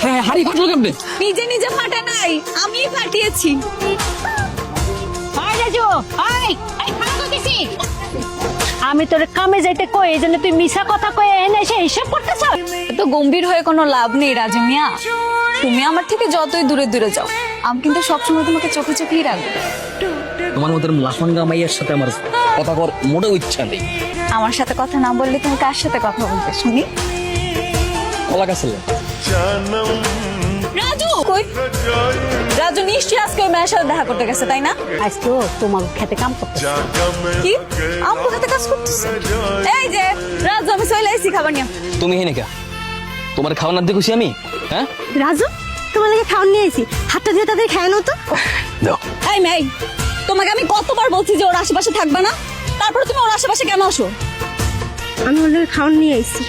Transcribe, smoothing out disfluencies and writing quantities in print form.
হ্যাঁ হাড়ি ফাটলো কেমনে? নিজে নিজে ফাটা নাই, আমিই ফাটিয়েছি। আমি তোর কামে যাইতে কই, এই জন্য তুই মিছা কথা কয়ে এনে এসে হিসাব করতেছ। এত গম্ভীর হয়ে কোনো লাভ নেই রাজু মিয়া। তুমি আমার থেকে যতই দূরে দূরে যাও, আমি কিন্তু সবসময় তোমাকে চোখে চোখেই রাখবো। তোমার মতো লাফাঙ্গা মাইয়ের সাথে আমার কথা কর মোটেও ইচ্ছা নেই। আমার সাথে কথা না বললে তুমি কার সাথে কথা বলবে শুনি? কলা গাছে রাজু কই? রাজু নিশ্চয়ই আজকে ওই মেয়ের সাথে দেখা করতে গেছে, তাই না? আজ তো তোমার খেতে কাম করতে। কি আমগো হাতে কাজ করতেছে? এই যে রাজু, আমি চলে আইছি খাবার নিয়ে। তুমি হেনে কা তোমার খাওয়া না দেখুছি আমি? হ্যাঁ রাজু, তোমার লাগে খাওয়ান নিয়ে আইছি, হাতটা দিয়ে তাদের খায়ানো তো। দাও। এই মেয়ে, তোমাকে আমি কতবার বলছি যে ওর আশেপাশে থাকবে না, তারপরে তুমি ওর আশেপাশে কেন আসো? আমি ওদের খাওয়ান নিয়ে আইছি।